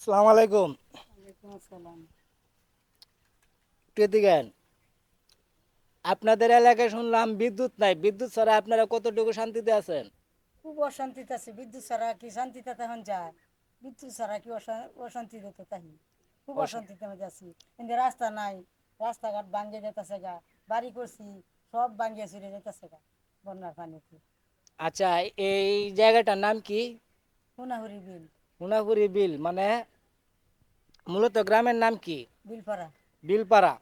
সালাম আলাইকুম। ওয়ালাইকুম আসসালাম। কৃতিকান, আপনাদের এলাকায় শুনলাম বিদ্যুৎ নাই। বিদ্যুৎ ছাড়া আপনারা কতটুকু শান্তিতে আছেন? খুব অশান্তিতে আছে, বিদ্যুৎ ছাড়া কি শান্তিতে তখন যায়? বিদ্যুৎ ছাড়া কি অশান্তিতে তো তাই, খুব অস- অশান্তিতে মধ্যে আছি। কিন্তু রাস্তা নাই, রাস্তাঘাট ভাঙ্গে যেতেছে গা, বাড়ি করছি সব ভাঙ্গে চুরে যেতেছে গা বন্যার পানিতে। আচ্ছা, এই জায়গাটার নাম কি? হুনাহুরি বিল। হুনাপুরি বিল মানে মূলত গ্রামের নাম কি? বিলপাড়া। বিলপাড়া।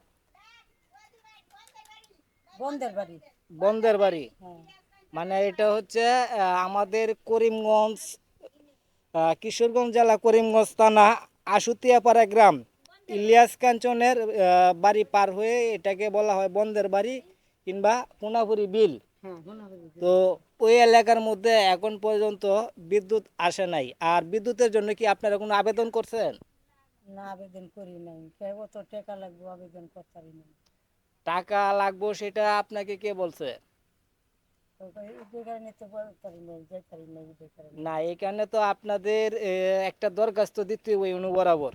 বন্ধের বাড়ি। বন্দের বাড়ি। হ্যাঁ। মানে এটা হচ্ছে আমাদের করিমগঞ্জ, কিশোরগঞ্জ জেলা, করিমগঞ্জ থানা, আশুতিয়াপাড়া গ্রাম, ইলিয়াস কাঞ্চনের বাড়ি পার হয়ে এটাকে বলা হয় বন্দের বাড়ি কিংবা হুনাপুরি বিল। হ্যাঁ, হুনাহুরি বিল। তো ওই এলাকার মধ্যে এখন পর্যন্ত বিদ্যুৎ আসে নাই। আর বিদ্যুতের জন্য কি আপনারা কোনো আবেদন করছেন? না, আবেদন করি নাই, কত টাকা লাগবে আবেদন করতে পারি নাই। টাকা লাগবো সেটা আপনাকে কে বলছে? তো এই কারণে তো বলতে পারি নাই, যাইতে পারি নাই এই কারণে। না, এখানে তো আপনাদের একটা দরখাস্ত দিতে হবে অনু বরাবর।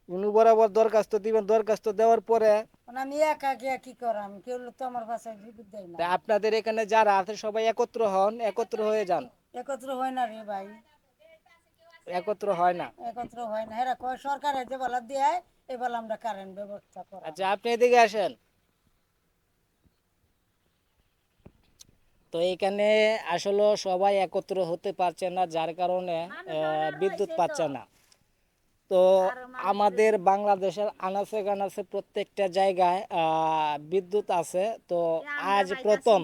অনু বরাবর দরখাস্ত দিবেন, দরখাস্ত দেওয়ার পরে মানে আমি একা গিয়া কি করাম, কেউ তো আমার ভাষায় বিদ্যুৎ দেয় না। তা আপনাদের এখানে যারা আছে সবাই একত্র হন, একত্র হয়ে যান। একত্র হয় না রে ভাই, একত্র হয় না। একত্র হয় না। হেরা কয় সরকারের যে বেলা দেয় এ বেলা আমরা কারেন্ট ব্যবস্থা করাম। আচ্ছা, আপনি এদিকে আসেন। তো এখানে আসলে সবাই একত্র হতে পারছে না, যার কারণে বিদ্যুৎ পাচ্ছে না। তো আমাদের বাংলাদেশের আনাচে কানাচে প্রত্যেকটা জায়গায় বিদ্যুৎ আছে। তো আজ প্রথম,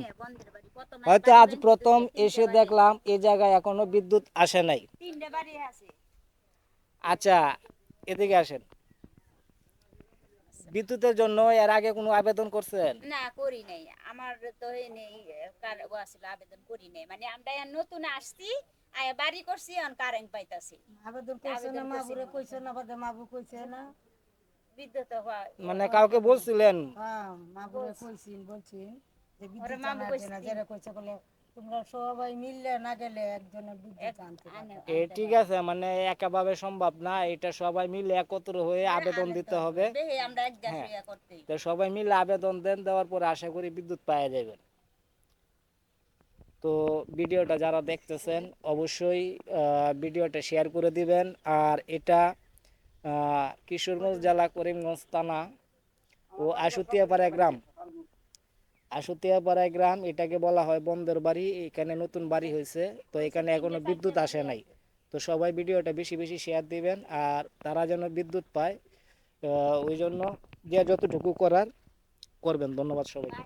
হয়তো আজ প্রথম এসে দেখলাম এই জায়গায় এখনো বিদ্যুৎ আসে নাই। আচ্ছা, এদিকে আসেন। বিদ্যুতের জন্য এর আগে কোনো আবেদন করছেন? না করি নাই, আমার তো এই নেই, ও আসলে আবেদন করি নাই, মানে আমরা এখন নতুন আসছি, আয়া বাড়ি করছি, এখন কারেন্ট পাইতাছি। আবেদন করছে না, আবেদন মা করছি বুড়ে না। কইছে না, বাদে মা বু কইছে না। বিদ্যুৎ মানে কাউকে বলছিলেন? হ্যাঁ, মা বুড়ে বলছি, বলছি যে ওরে বিদ্যুৎ মামু আনার কইছে জন্য, তিন যারা কইছে বলে তোমরা সবাই মিললে না গেলে একজনের বিদ্যুৎ এক আনতে আনে পারবে না। আনতে ঠিক পারবো। আছে, মানে একেভাবে সম্ভব না, এটা সবাই মিলে একত্র হয়ে হ্যাঁ, আবেদন আনতে দিতে হবে হবে। বেহে, আমরা এক দেশ হ্যাঁ, হইয়া করতেই। তো সবাই মিলে আবেদন দেন, দেওয়ার পরে আশা করি বিদ্যুৎ পাওয়া যাবে। তো ভিডিওটা যারা দেখতেছেন অবশ্যই ভিডিওটা শেয়ার করে দিবেন। আর এটা কিশোরগঞ্জ জেলা, করিমগঞ্জ থানা ও আশুতিয়াপাড়া গ্রাম, আশুতিয়াপাড়া গ্রাম, এটাকে বলা হয় বন্দর বাড়ি। এখানে নতুন বাড়ি হয়েছে, তো এখানে এখনো বিদ্যুৎ আসে নাই। তো সবাই ভিডিওটা বেশি বেশি শেয়ার দিবেন আর তারা যেন বিদ্যুৎ পায়, ওই জন্য যে যতটুকু করার করবেন। ধন্যবাদ সবাইকে।